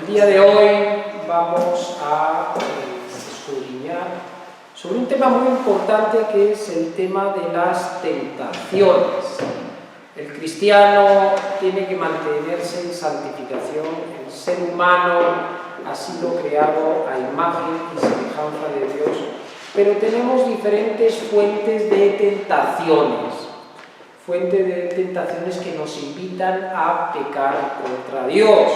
El día de hoy vamos a escudriñar sobre un tema muy importante que es el tema de las tentaciones. El cristiano tiene que mantenerse en santificación, el ser humano ha sido creado a imagen y semejanza de Dios, pero tenemos diferentes fuentes de tentaciones que nos invitan a pecar contra Dios.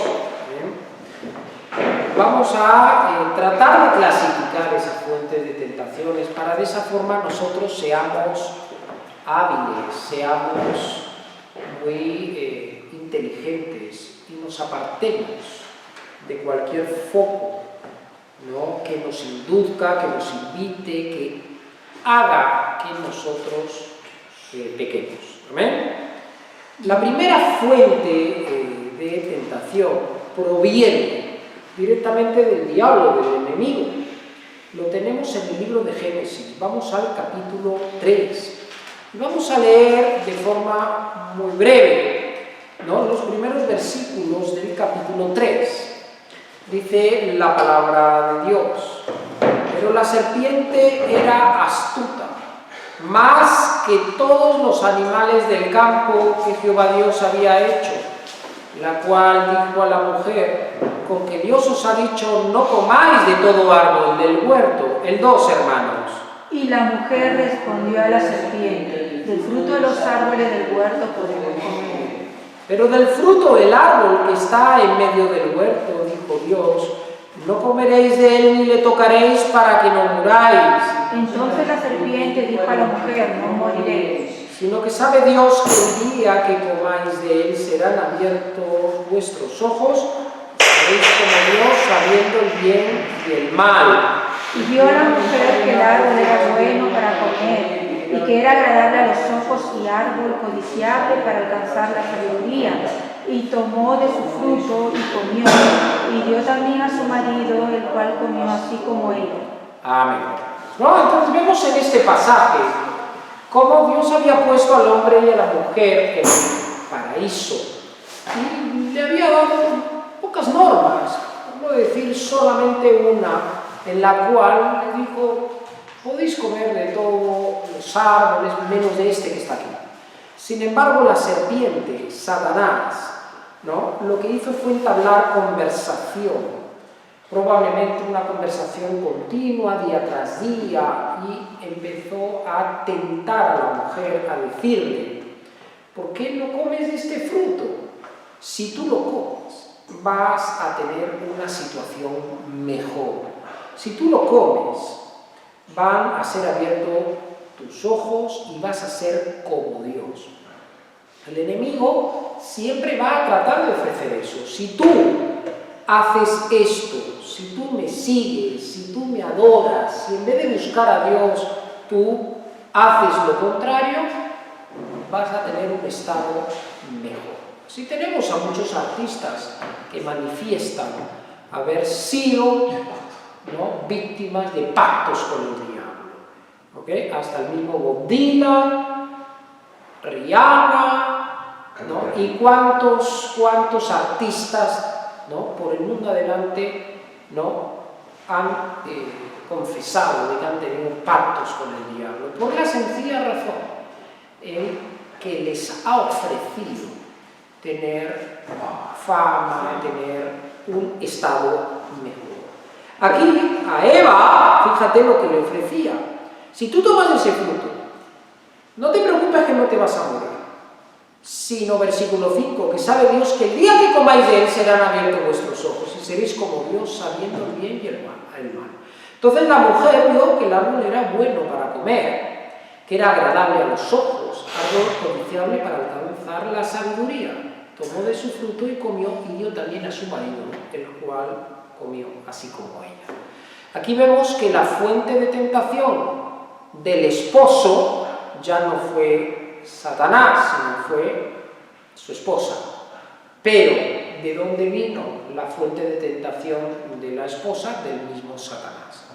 Vamos a tratar de clasificar esas fuentes de tentaciones para de esa forma nosotros seamos hábiles, seamos muy inteligentes y nos apartemos de cualquier foco, ¿no?, que nos induzca, que nos invite, que haga que nosotros pequemos. ¿Amén? La primera fuente de tentación proviene directamente del diablo, del enemigo. Lo tenemos en el libro de Génesis. Vamos al capítulo 3. Y vamos a leer de forma muy breve, ¿no?, los primeros versículos del capítulo 3. Dice la palabra de Dios: pero la serpiente era astuta, más que todos los animales del campo que Jehová Dios había hecho, la cual dijo a la mujer: con que Dios os ha dicho, no comáis de todo árbol del huerto. El 2, hermanos. Y la mujer respondió a la serpiente: del fruto de los árboles del huerto podemos comer. Pero del fruto del árbol que está en medio del huerto, dijo Dios, no comeréis de él ni le tocaréis para que no muráis. Entonces la serpiente dijo a la mujer: no moriréis. Sino que sabe Dios que el día que comáis de él serán abiertos vuestros ojos, seréis como Dios, sabiendo el bien y el mal. Y vio a la mujer que el árbol era bueno para comer, y que era agradable a los ojos y árbol codiciable para alcanzar la sabiduría. Y tomó de su fruto y comió, y dio también a su marido, el cual comió así como ella. Amén. ¿No? Entonces vemos en este pasaje cómo Dios había puesto al hombre y a la mujer en el paraíso y le había dado pocas normas, por no decir solamente una, en la cual le dijo: podéis comer de todos los árboles menos de este que está aquí. Sin embargo, la serpiente, Satanás, ¿no?, lo que hizo fue entablar conversación, probablemente una conversación continua, día tras día, y empezó a tentar a la mujer, a decirle: ¿por qué no comes de este fruto? Si tú lo comes, vas a tener una situación mejor. Si tú lo comes, van a ser abiertos tus ojos y vas a ser como Dios. El enemigo siempre va a tratar de ofrecer eso. Si tú haces esto, si tú me sigues, si tú me adoras, si en vez de buscar a Dios tú haces lo contrario, vas a tener un estado mejor. Si tenemos a muchos artistas que manifiestan haber sido, ¿no?, víctimas de pactos con el diablo, ¿okay? Hasta el mismo Bob Dylan, Rihanna, ¿no?, y cuántos artistas, ¿no?, por el mundo adelante, ¿no?, han confesado de que han tenido pactos con el diablo, por la sencilla razón que les ha ofrecido tener fama, tener un estado mejor. Aquí a Eva, fíjate lo que le ofrecía: si tú tomas ese fruto, no te preocupes que no te vas a morir, sino, versículo 5, que sabe Dios que el día que comáis de él serán abiertos vuestros ojos y seréis como Dios, sabiendo el bien y el mal. Entonces la mujer vio que el árbol era bueno para comer, que era agradable a los ojos, árbol codiciable para alcanzar la sabiduría. Tomó de su fruto y comió, y dio también a su marido, el cual comió así como ella. Aquí vemos que la fuente de tentación del esposo ya no fue Satanás, sino fue su esposa. Pero, ¿de dónde vino la fuente de tentación de la esposa? Del mismo Satanás.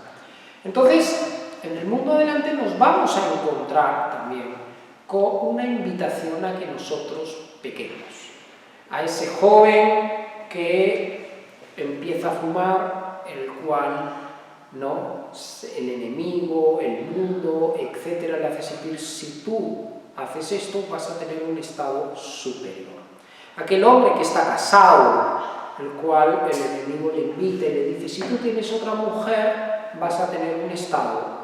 Entonces, en el mundo adelante nos vamos a encontrar también con una invitación a que nosotros pequemos. A ese joven que empieza a fumar, el cual, ¿no?, el enemigo, el mundo, etcétera, le hace sentir: si tú haces esto, vas a tener un estado superior. Aquel hombre que está casado, el cual el enemigo le invita y le dice: si tú tienes otra mujer, vas a tener un estado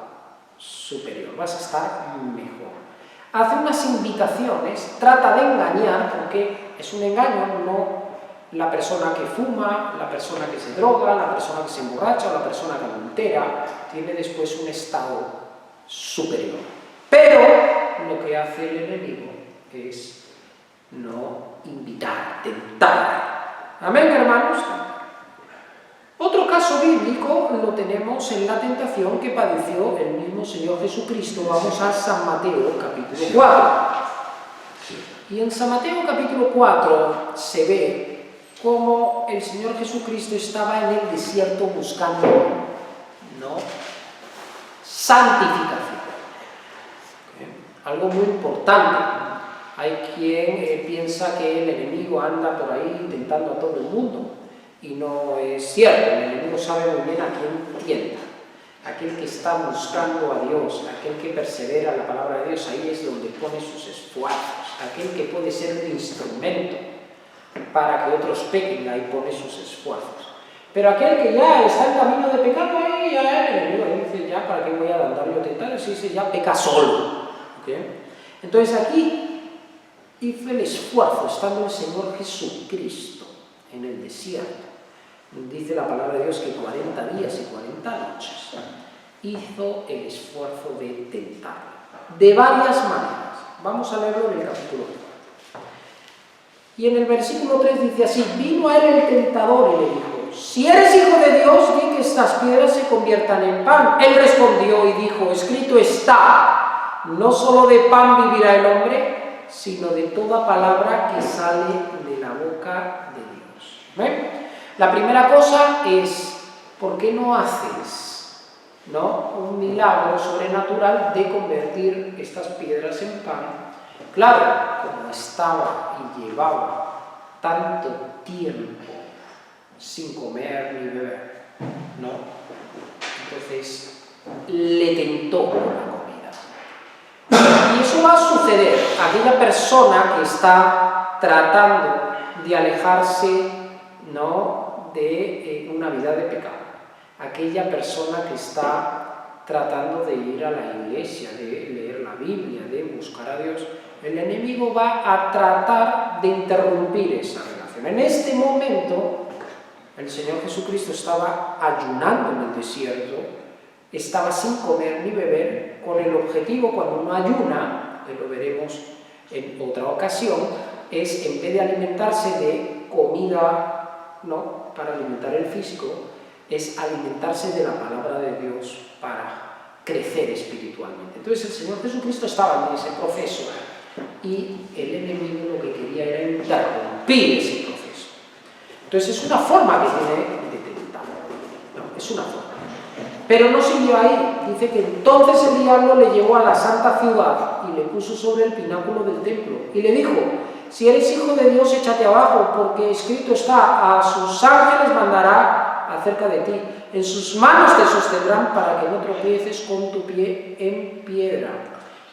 superior, vas a estar mejor. Hace unas invitaciones, trata de engañar, porque es un engaño, no la persona que fuma, la persona que se droga, la persona que se emborracha, la persona que adultera, tiene después un estado superior. Pero lo que hace el enemigo es no invitar, tentar. ¿Amén, hermanos? Otro caso bíblico lo tenemos en la tentación que padeció el mismo Señor Jesucristo. Vamos a San Mateo, capítulo 4. Y en San Mateo, capítulo 4, se ve cómo el Señor Jesucristo estaba en el desierto buscando, ¿no?, santificación. Algo muy importante. Hay quien piensa que el enemigo anda por ahí tentando a todo el mundo, y no es cierto. El enemigo sabe muy bien a quién tienta. Aquel que está buscando a Dios, aquel que persevera en la palabra de Dios, ahí es donde pone sus esfuerzos. Aquel que puede ser un instrumento para que otros pequen, ahí pone sus esfuerzos. Pero aquel que ya está en camino de pecado, ahí ya el enemigo dice: ya, ¿para qué voy a andar yo a tentar? Si dice, ya peca solo. ¿Okay? Entonces aquí hizo el esfuerzo, estando el Señor Jesucristo en el desierto. Dice la palabra de Dios que 40 días y 40 noches hizo el esfuerzo de tentarlo, de varias maneras. Vamos a leerlo en el capítulo 4. Y en el versículo 3 dice así: vino a él el tentador y le dijo: si eres hijo de Dios, di que estas piedras se conviertan en pan. Él respondió y dijo: escrito está, no solo de pan vivirá el hombre, sino de toda palabra que sale de la boca de Dios. ¿Ven? La primera cosa es: ¿por qué no haces, ¿no?, un milagro sobrenatural de convertir estas piedras en pan? Claro, como estaba y llevaba tanto tiempo sin comer ni beber, ¿no?, entonces le tentó con la comida. Y eso va a suceder a aquella persona que está tratando de alejarse, ¿no?, de una vida de pecado. Aquella persona que está tratando de ir a la iglesia, de leer la Biblia, de buscar a Dios, el enemigo va a tratar de interrumpir esa relación. En este momento, el Señor Jesucristo estaba ayunando en el desierto, estaba sin comer ni beber, con el objetivo, cuando uno ayuna, que lo veremos en otra ocasión, es, en vez de alimentarse de comida, ¿no?, para alimentar el físico, es alimentarse de la palabra de Dios para crecer espiritualmente. Entonces el Señor Jesucristo estaba en ese proceso y el enemigo lo que quería era interrumpir ese proceso. Entonces es una forma que tiene de tentar, ¿no?, es una forma. Pero no siguió ahí. Dice que entonces el diablo le llevó a la santa ciudad y le puso sobre el pináculo del templo y le dijo: si eres hijo de Dios, échate abajo, porque escrito está: a sus ángeles mandará acerca de ti, en sus manos te sostendrán para que no tropieces con tu pie en piedra.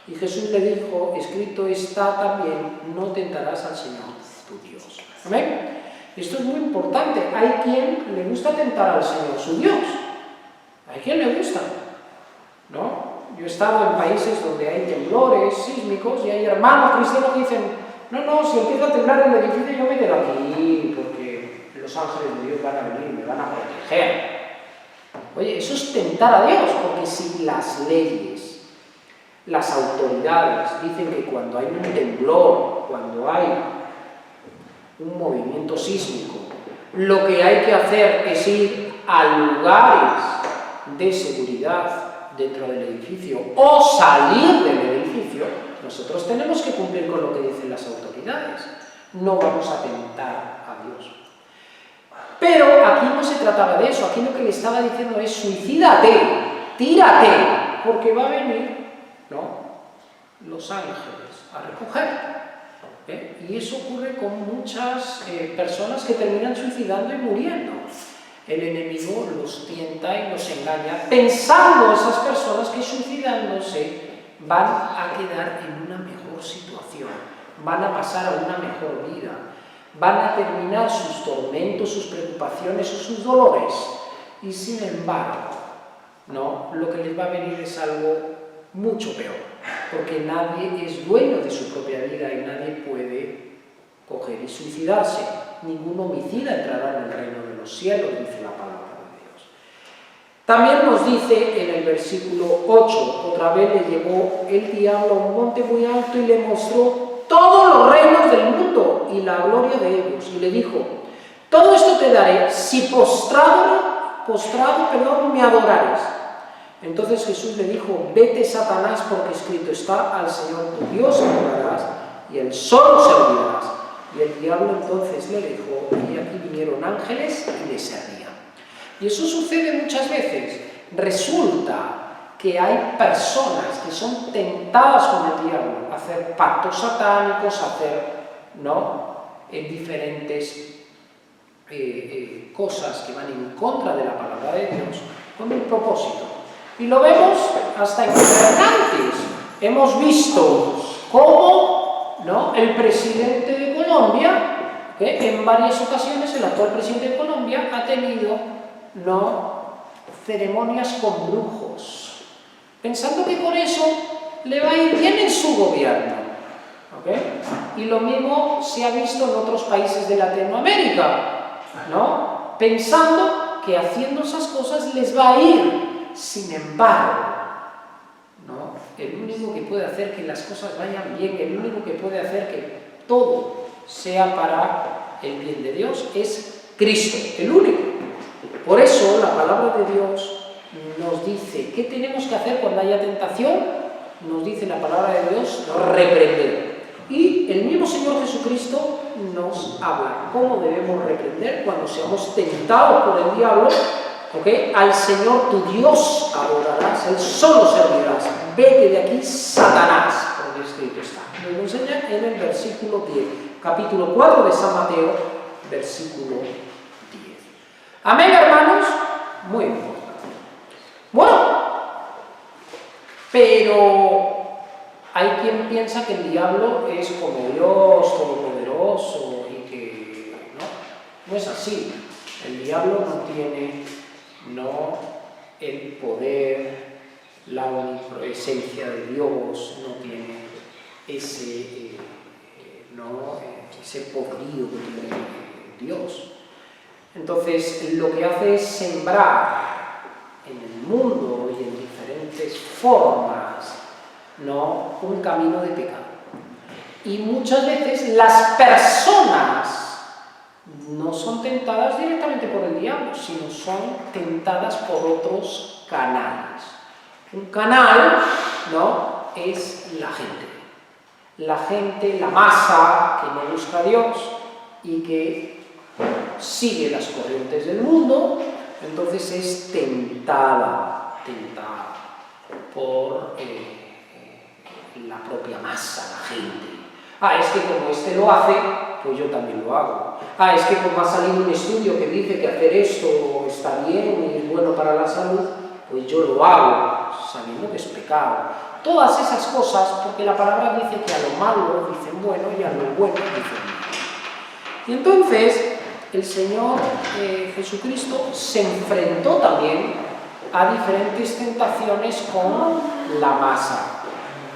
Y Jesús le dijo: escrito está también, no tentarás al Señor tu Dios. ¿Amén? Esto es muy importante. Hay quien le gusta tentar al Señor su Dios. Hay quien le gusta, ¿no? Yo he estado en países donde hay temblores sísmicos y hay hermanos cristianos que dicen: no, si empieza a temblar el edificio, yo me quedo aquí porque los ángeles de Dios van a venir y me van a proteger. Oye, eso es tentar a Dios, porque si las leyes, las autoridades dicen que cuando hay un temblor, cuando hay un movimiento sísmico, lo que hay que hacer es ir a lugares de seguridad dentro del edificio o salir del edificio, nosotros tenemos que cumplir con lo que dicen las autoridades. No vamos a tentar a Dios. Pero aquí no se trataba de eso. Aquí lo que le estaba diciendo es: suicídate, tírate, porque va a venir, ¿no?, los ángeles a recoger. Y eso ocurre con muchas personas que terminan suicidando y muriendo. El enemigo los tienta y los engaña, pensando esas personas que suicidándose van a quedar en una mejor situación, van a pasar a una mejor vida, van a terminar sus tormentos, sus preocupaciones o sus dolores. Y sin embargo, no, lo que les va a venir es algo mucho peor, porque nadie es dueño de su propia vida y nadie puede coger y suicidarse. Ningún homicida entrará en el reino de los cielos, dice la palabra de Dios. También nos dice en el versículo 8, otra vez le llevó el diablo a un monte muy alto y le mostró todos los reinos del mundo y la gloria de ellos, y le dijo: todo esto te daré si postrado me adorares. Entonces Jesús le dijo: vete, Satanás, porque escrito está: al Señor tu Dios adorarás y él solo servirás. Y el diablo entonces le dejó, y aquí vinieron ángeles y le servían. Y eso sucede muchas veces. Resulta que hay personas que son tentadas con el diablo a hacer pactos satánicos, a hacer, diferentes cosas que van en contra de la palabra de Dios, con un propósito. Y lo vemos hasta en gobernantes. Hemos visto cómo el presidente de Colombia, en varias ocasiones el actual presidente de Colombia ha tenido ceremonias con brujos, pensando que con eso le va a ir bien en su gobierno. Y lo mismo se ha visto en otros países de Latinoamérica, pensando que haciendo esas cosas les va a ir. Sin embargo, el único que puede hacer que las cosas vayan bien, el único que puede hacer que todo sea para el bien de Dios es Cristo, el único. Por eso la palabra de Dios nos dice ¿qué tenemos que hacer cuando haya tentación? Nos dice la palabra de Dios: reprender. Y el mismo Señor Jesucristo nos habla cómo debemos reprender cuando seamos tentados por el diablo. Al Señor tu Dios adorarás, él solo servirás. Vete de aquí, Satanás, porque escrito está. Nos lo enseña en el versículo 10, capítulo 4 de San Mateo, versículo 10. Amén, hermanos. Muy importante. Bueno, pero hay quien piensa que el diablo es como Dios, todopoderoso, y que no es así. El diablo no tiene el poder, la omnipresencia de Dios, no tiene ese poderío que tiene Dios. Entonces, lo que hace es sembrar en el mundo y en diferentes formas un camino de pecado. Y muchas veces las personas no son tentadas directamente por el diablo, sino son tentadas por otros canales. Un canal, es la gente. La gente, la masa que no busca a Dios y que sigue las corrientes del mundo, entonces es tentada por la propia masa, la gente. Es que como este lo hace, pues yo también lo hago. Es que como ha salido un estudio que dice que hacer esto está bien y es bueno para la salud, pues yo lo hago, sabiendo que es pecado. Todas esas cosas, porque la palabra dice que a lo malo dicen bueno y a lo bueno dicen malo. Y entonces el Señor Jesucristo se enfrentó también a diferentes tentaciones con la masa.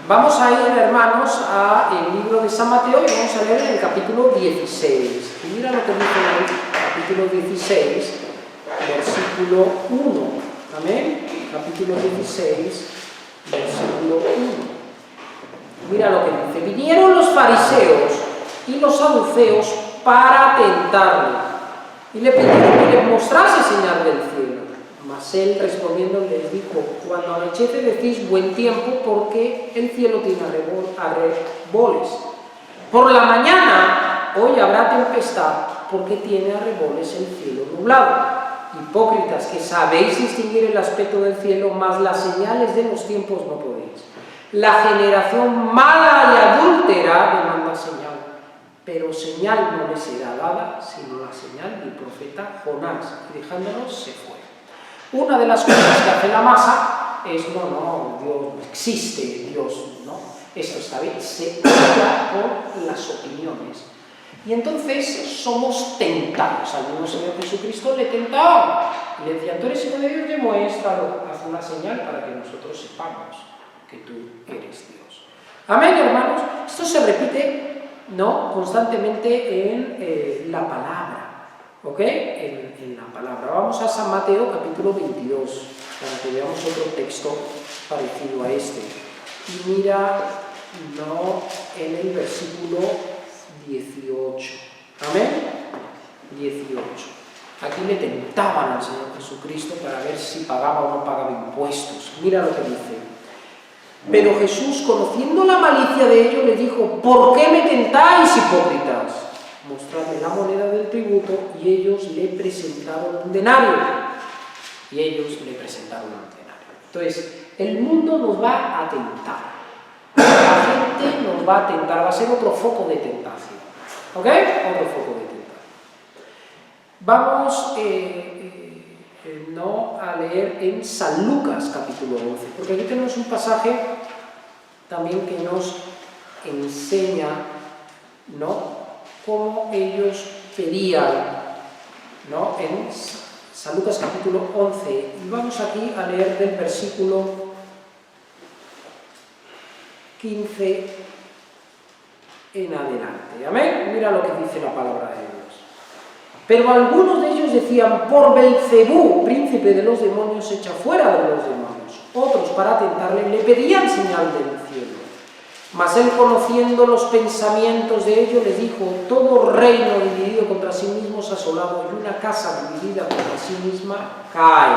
Vamos a ir, hermanos, al libro de San Mateo y vamos a leer en el capítulo 16. Y mira lo que dice en el capítulo 16, versículo 1. Amén. Capítulo 16, versículo 1. Mira lo que dice: vinieron los fariseos y los saduceos para tentarle, y le pidieron que les mostrase señal del cielo. Mas él respondiendo les dijo: cuando anochece decís buen tiempo, porque el cielo tiene arreboles. Por la mañana hoy habrá tempestad, porque tiene arreboles el cielo nublado. Hipócritas, que sabéis distinguir el aspecto del cielo, mas las señales de los tiempos no podéis. La generación mala y adúltera demanda señal, pero señal no les será dada, sino la señal del profeta Jonás, y dejándolos se fue. Una de las cosas que hace la masa es, no, Dios no existe, Dios, no, esto está bien, se habla por las opiniones. Y entonces somos tentados. Al mismo Señor Jesucristo le tentaban. Le decían, tú eres hijo de Dios, demuéstralo, haz una señal para que nosotros sepamos que tú eres Dios. Amén, hermanos. Esto se repite, ¿no?, constantemente en la palabra, ¿ok? En la palabra. Vamos a San Mateo, capítulo 22, para que veamos otro texto parecido a este. Y mira, no, en el versículo 18. Amén. 18. Aquí le tentaban al Señor Jesucristo para ver si pagaba o no pagaba impuestos. Mira lo que dice. Pero Jesús, conociendo la malicia de ellos, les dijo, ¿por qué me tentáis, hipócritas? Mostradme la moneda del tributo, y ellos le presentaron un denario. Entonces, el mundo nos va a tentar. La gente nos va a tentar, va a ser otro foco de tentación. ¿Ok? Otro foco de tentación. Vamos a leer en San Lucas, capítulo 11, porque aquí tenemos un pasaje también que nos enseña, ¿no?, cómo ellos pedían, ¿no?, en San Lucas, capítulo 11. Y vamos aquí a leer del versículo 15 en adelante. Amén. Mira lo que dice la palabra de Dios. Pero algunos de ellos decían, por Belcebú, príncipe de los demonios, echa fuera de los demonios. Otros, para tentarle, le pedían señal del cielo. Mas él, conociendo los pensamientos de ellos, les dijo, todo reino dividido contra sí mismo es asolado, y una casa dividida contra sí misma cae.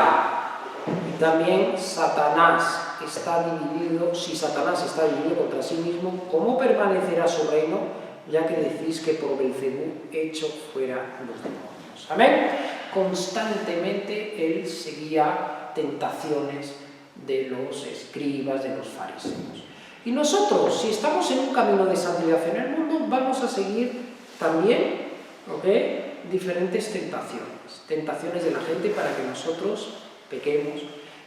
Y también Satanás está dividido, si Satanás está dividido contra sí mismo, ¿cómo permanecerá su reino? Ya que decís que por Belcebú echo fuera los demonios. Amén. Constantemente él seguía tentaciones de los escribas, de los fariseos. Y nosotros, si estamos en un camino de santidad en el mundo, vamos a seguir también, ¿ok?, diferentes tentaciones de la gente para que nosotros pequemos.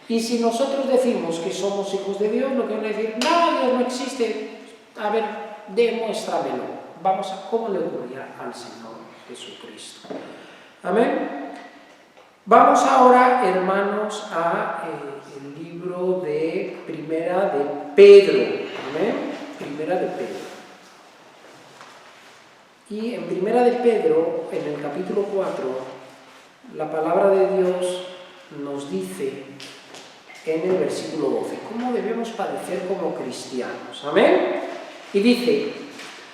Y si nosotros decimos que somos hijos de Dios, lo que van a decir, no, Dios no existe, a ver, demuéstramelo. Vamos a cómo le ocurría al Señor Jesucristo. Amén. Vamos ahora, hermanos, a el libro de Primera de Pedro. Amén. Primera de Pedro. Y en Primera de Pedro, en el capítulo 4, la palabra de Dios nos dice en el versículo 12 cómo debemos padecer como cristianos. Amén. Y dice,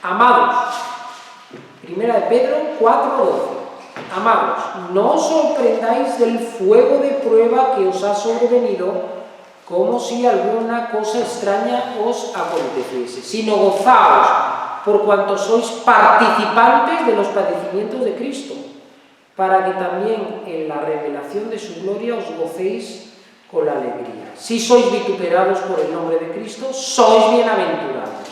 amados, Primera de Pedro 4:12. Amados, no os sorprendáis del fuego de prueba que os ha sobrevenido, como si alguna cosa extraña os aconteciese, sino gozaos, por cuanto sois participantes de los padecimientos de Cristo, para que también en la revelación de su gloria os gocéis con la alegría. Si sois vituperados por el nombre de Cristo, sois bienaventurados,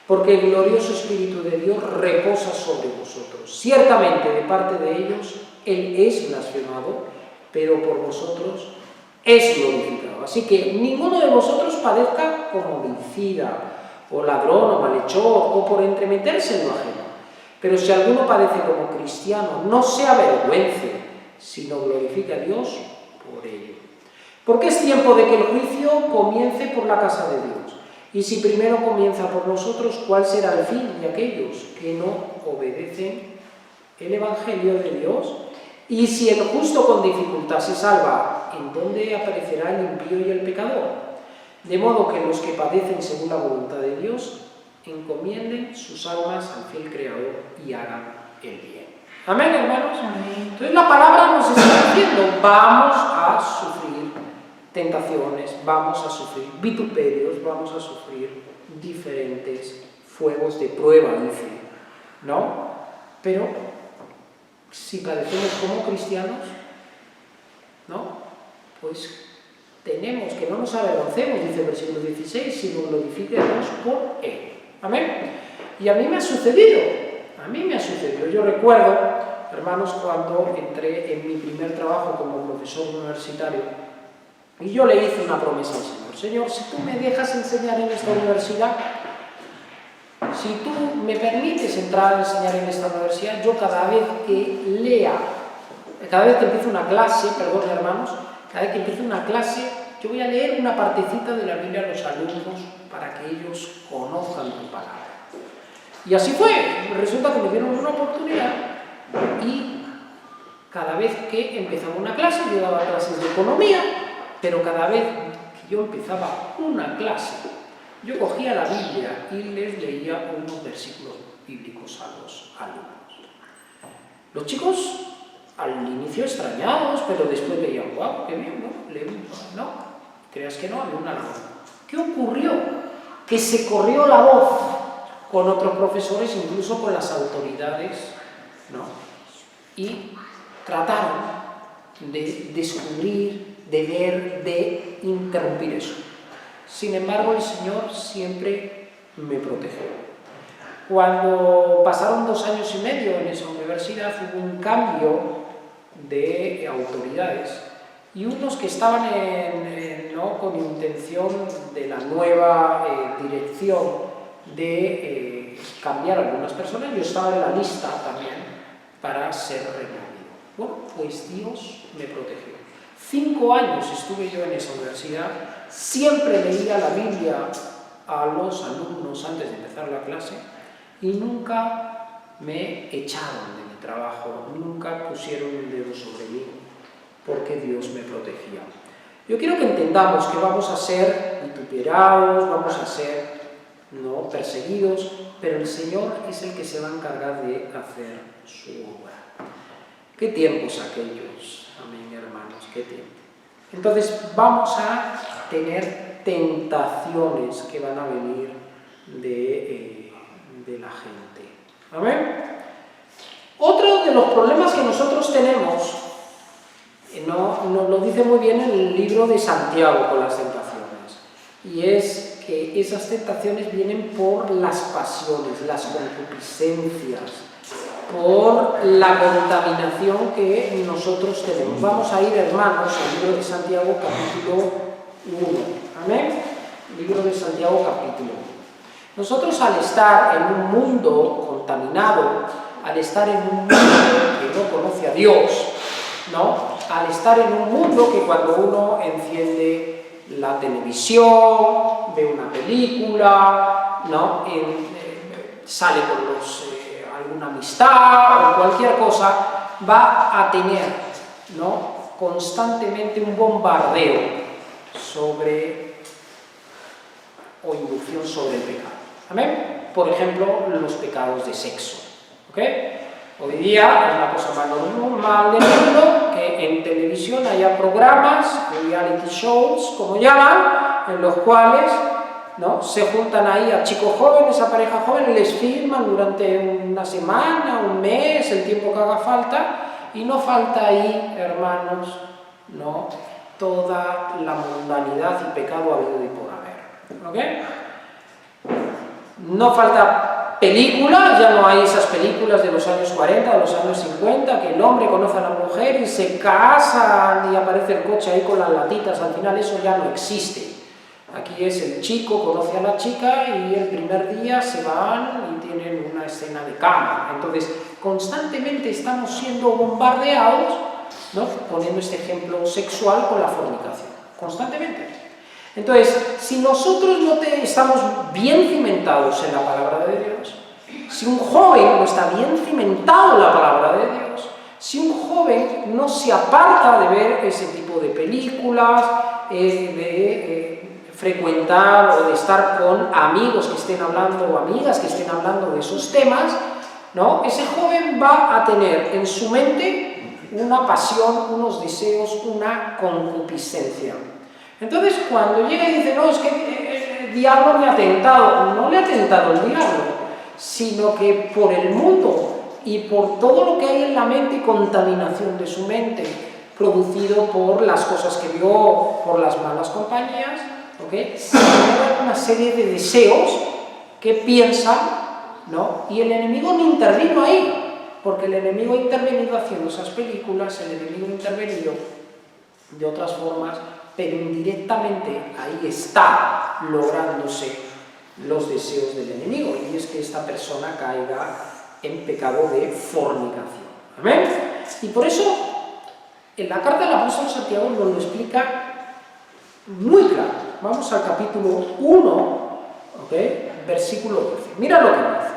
porque el glorioso Espíritu de Dios reposa sobre vosotros. Ciertamente, de parte de ellos, Él es blasfemado, pero por vosotros es glorificado. Así que ninguno de vosotros padezca como homicida, o ladrón, o malhechor, o por entremeterse en lo ajeno. Pero si alguno padece como cristiano, no se avergüence, sino glorifique a Dios por ello. Porque es tiempo de que el juicio comience por la casa de Dios. Y si primero comienza por nosotros, ¿cuál será el fin de aquellos que no obedecen el Evangelio de Dios? Y si el justo con dificultad se salva, ¿en dónde aparecerá el impío y el pecador? De modo que los que padecen según la voluntad de Dios encomienden sus almas al fiel Creador y hagan el bien. Amén, hermanos. Amén. Entonces la palabra nos está diciendo, vamos a sufrir tentaciones, vamos a sufrir vituperios, vamos a sufrir diferentes fuegos de prueba, dice, ¿no? Pero si padecemos como cristianos, ¿no?, pues tenemos que no nos avergoncemos, dice el versículo 16, sino glorifique a Dios por Él. Amén. Y a mí me ha sucedido, A mí me ha sucedido. Yo recuerdo, hermanos, cuando entré en mi primer trabajo como profesor universitario, y yo le hice una promesa al Señor. Señor, si tú me dejas enseñar en esta universidad, si tú me permites entrar a enseñar en esta universidad, yo cada vez que lea, cada vez que empiezo una clase, perdón hermanos, cada vez que empiezo una clase, yo voy a leer una partecita de la Biblia a los alumnos para que ellos conozcan tu palabra. Y así fue. Resulta que me dieron una oportunidad y cada vez que empezaba una clase, yo daba clases de economía, pero cada vez que yo empezaba una clase, yo cogía la Biblia y les leía unos versículos bíblicos a los alumnos. Los chicos al inicio extrañados, pero después veían, wow, qué bien, ¿no? No, creas que no, había una razón. ¿Qué ocurrió? Que se corrió la voz con otros profesores, incluso con las autoridades, ¿no? Y trataron de descubrir, de ver, de interrumpir eso. Sin embargo, el Señor siempre me protegió. Cuando pasaron 2 años y medio en esa universidad, hubo un cambio de autoridades y unos que estaban ¿no? con intención de la nueva dirección de cambiar a algunas personas, yo estaba en la lista también para ser removido. Bueno, pues Dios me protegió. 5 años estuve yo en esa universidad, siempre leía la Biblia a los alumnos antes de empezar la clase y nunca me echaron de mi trabajo, nunca pusieron un dedo sobre mí, porque Dios me protegía. Yo quiero que entendamos que vamos a ser vituperados, vamos a ser ¿no? perseguidos, pero el Señor es el que se va a encargar de hacer su obra. ¿Qué tiempos aquellos? Amén, hermanos, qué tiempo. Entonces vamos a tener tentaciones que van a venir de la gente. ¿Amén? Otro de los problemas que nosotros tenemos, nos lo dice muy bien el libro de Santiago con las tentaciones, y es que esas tentaciones vienen por las pasiones, las concupiscencias, por la contaminación que nosotros tenemos. Vamos a ir, hermanos, al libro de Santiago, capítulo 1. ¿Amén? Libro de Santiago, capítulo 1. Nosotros, al estar en un mundo contaminado, al estar en un mundo que no conoce a Dios, ¿no? Al estar en un mundo que cuando uno enciende la televisión, ve una película, ¿no? Sale con alguna amistad o cualquier cosa, va a tener, ¿no? constantemente un bombardeo sobre o inducción sobre el pecado. ¿Amén? Por ejemplo, los pecados de sexo. ¿Ok? Hoy día es la cosa más normal del mundo que en televisión haya programas, reality shows, como llaman, en los cuales ¿no? se juntan ahí a chicos jóvenes, a parejas jóvenes, les filman durante una semana, un mes, el tiempo que haga falta, y no falta ahí, hermanos, ¿no? toda la mundanidad y pecado habido y por haber. ¿Ok? No falta películas, ya no hay esas películas de los años 40, de los años 50, que el hombre conoce a la mujer y se casan y aparece el coche ahí con las latitas, al final eso ya no existe. Aquí es el chico conoce a la chica y el primer día se van y tienen una escena de cama. Entonces, constantemente estamos siendo bombardeados, ¿no? poniendo este ejemplo sexual con la fornicación, constantemente. Entonces, si nosotros no estamos bien cimentados en la palabra de Dios, si un joven no está bien cimentado en la palabra de Dios, si un joven no se aparta de ver ese tipo de películas, frecuentar o de estar con amigos que estén hablando o amigas que estén hablando de esos temas, ¿no? ese joven va a tener en su mente una pasión, unos deseos, una concupiscencia. Entonces, cuando llega y dice, no, es que el diablo me ha tentado, no le ha tentado el diablo, sino que por el mundo y por todo lo que hay en la mente y contaminación de su mente, producido por las cosas que vio, por las malas compañías, ¿okay? se generan una serie de deseos que piensan ¿no? Y el enemigo no intervino ahí, porque el enemigo ha intervenido haciendo esas películas, el enemigo ha intervenido de otras formas, pero indirectamente ahí está lográndose los deseos del enemigo, y es que esta persona caiga en pecado de fornicación. ¿Amén? Y por eso, en la carta del apóstol Santiago nos lo explica muy claro. Vamos al capítulo 1, ¿okay? Versículo 12. Mira lo que dice.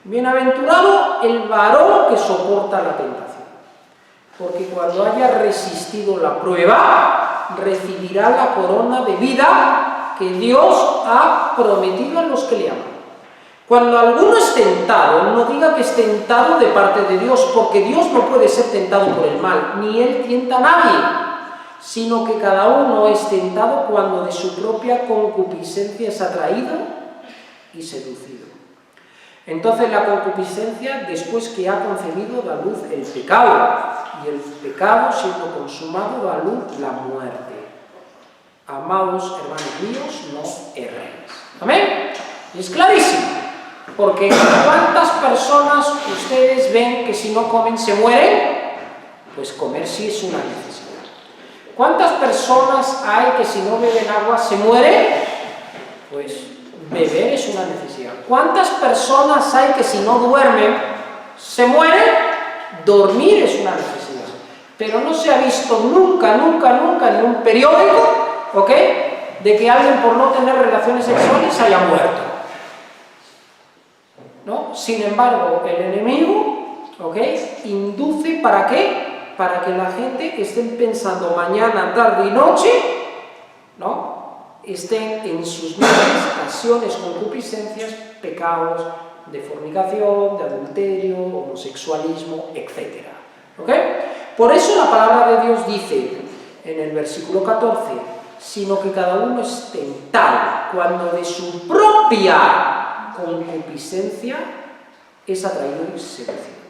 Bienaventurado el varón que soporta la tentación, porque cuando haya resistido la prueba, recibirá la corona de vida que Dios ha prometido a los que le aman. Cuando alguno es tentado, no diga que es tentado de parte de Dios, porque Dios no puede ser tentado por el mal, ni Él tienta a nadie, sino que cada uno es tentado cuando de su propia concupiscencia es atraído y seducido. Entonces la concupiscencia, después que ha concebido, da luz el pecado, y el pecado, siendo consumado, da luz la muerte. Amados hermanos míos, no erréis. ¿Amén? Y es clarísimo. Porque ¿cuántas personas ustedes ven que si no comen se mueren? Pues comer sí es una necesidad. ¿Cuántas personas hay que si no beben agua se mueren? Pues beber es una necesidad. ¿Cuántas personas hay que si no duermen se mueren? Dormir es una necesidad. Pero no se ha visto nunca en un periódico, ¿ok?, de que alguien por no tener relaciones sexuales haya muerto, ¿no? Sin embargo, el enemigo, ¿ok?, induce, ¿para qué? Para que la gente esté pensando mañana, tarde y noche, ¿no?, estén en sus mentes pasiones, concupiscencias, pecados de fornicación, de adulterio, homosexualismo, etc. ¿Ok? Por eso la palabra de Dios dice en el versículo 14, sino que cada uno es tentado cuando de su propia concupiscencia es atraído y seducido.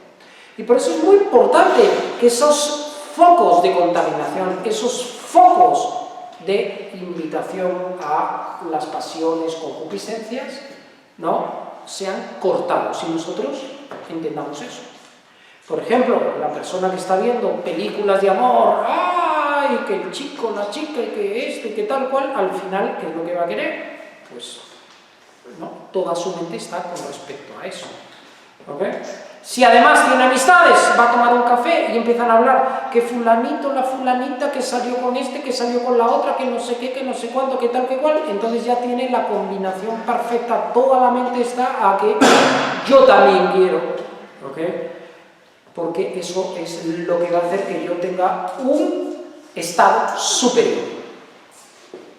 Y por eso es muy importante que esos focos de contaminación, esos focos de invitación a las pasiones, concupiscencias, ¿no?, sean cortados, y nosotros entendamos eso. Por ejemplo, la persona que está viendo películas de amor, ¡ay!, que el chico, la chica, y que esto, y que tal cual, al final, ¿qué es lo que va a querer? Pues, no, toda su mente está con respecto a eso. ¿Ok? Si además tiene amistades, va a tomar un café y empiezan a hablar que fulanito, la fulanita, que salió con este, que salió con la otra, que no sé qué, que no sé cuánto, que tal, que cual, entonces ya tiene la combinación perfecta, toda la mente está a que yo también quiero, ¿ok? Porque eso es lo que va a hacer que yo tenga un estado superior.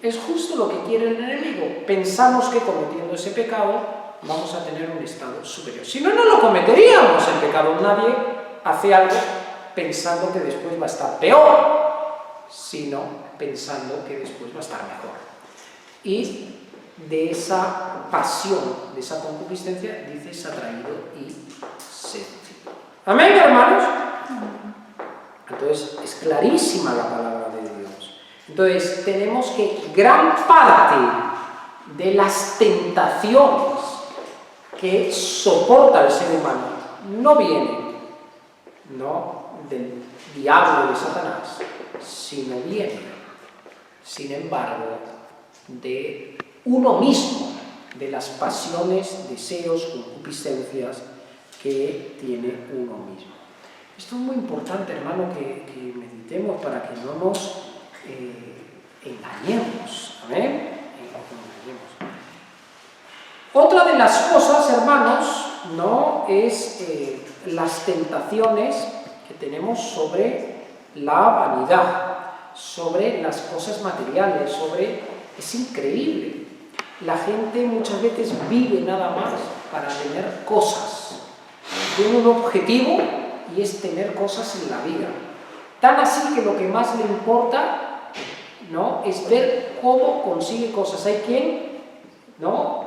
Es justo lo que quiere el enemigo. Pensamos que cometiendo ese pecado vamos a tener un estado superior. Si no, no lo cometeríamos el pecado. Nadie hace algo pensando que después va a estar peor, sino pensando que después va a estar mejor. Y de esa pasión, de esa concupiscencia, dices atraído y seducido. ¿Amén, hermanos? Entonces, es clarísima la palabra de Dios. Entonces, tenemos que gran parte de las tentaciones que soporta el ser humano no vienen, no del diablo, de Satanás, sino vienen, sin embargo, de uno mismo, de las pasiones, deseos, concupiscencias que tiene uno mismo. Esto es muy importante, hermano, que meditemos para que no nos engañemos. ¿Amén? Otra de las cosas, hermanos, ¿no?, es las tentaciones que tenemos sobre la vanidad, sobre las cosas materiales, es increíble. La gente muchas veces vive nada más para tener cosas. Tiene un objetivo y es tener cosas en la vida. Tan así que lo que más le importa, ¿no?, es ver cómo consigue cosas. Hay quien, ¿no?,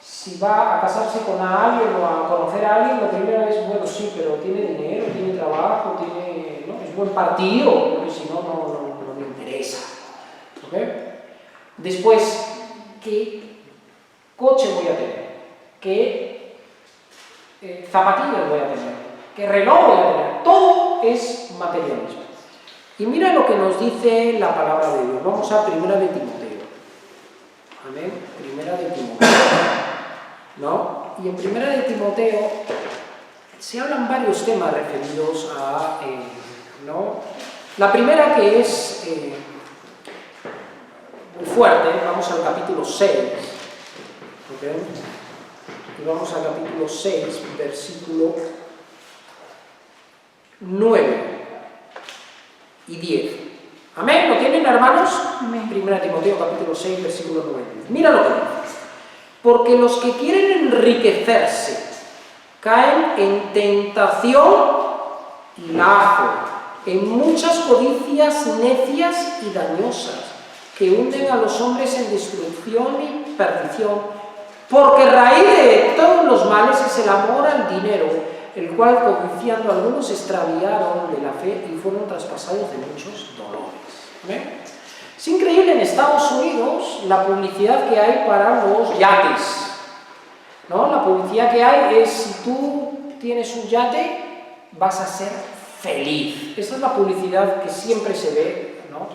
si va a casarse con alguien o a conocer a alguien, lo primero es, bueno, sí, pero tiene dinero, tiene trabajo, tiene, ¿no?, es buen partido, porque si no, no me interesa. ¿Ok? Después, ¿qué coche voy a tener? ¿Qué zapatillas voy a tener, qué reloj voy a tener. Todo es materialismo. Y mira lo que nos dice la palabra de Dios. Vamos a 1 de Timoteo. Amén. 1 de Timoteo. ¿No? Y en 1 de Timoteo se hablan varios temas referidos a... ¿no? La primera, que es muy fuerte, vamos al capítulo 6. ¿Okay? Y vamos al capítulo 6, versículo 9 y 10. ¿Amén? ¿Lo tienen, hermanos? Amén. 1 Timoteo, capítulo 6, versículo 9 y 10. Mira lo que dice. Porque los que quieren enriquecerse caen en tentación y lazo, en muchas codicias necias y dañosas, que hunden a los hombres en destrucción y perdición, porque raíz de todos los males es el amor al dinero, el cual, codiciando, algunos se extraviaron de la fe y fueron traspasados de muchos dolores. ¿Ven? Es increíble en Estados Unidos la publicidad que hay para los yates, ¿no? La publicidad que hay es: si tú tienes un yate, vas a ser feliz. Esa es la publicidad que siempre se ve, ¿no?,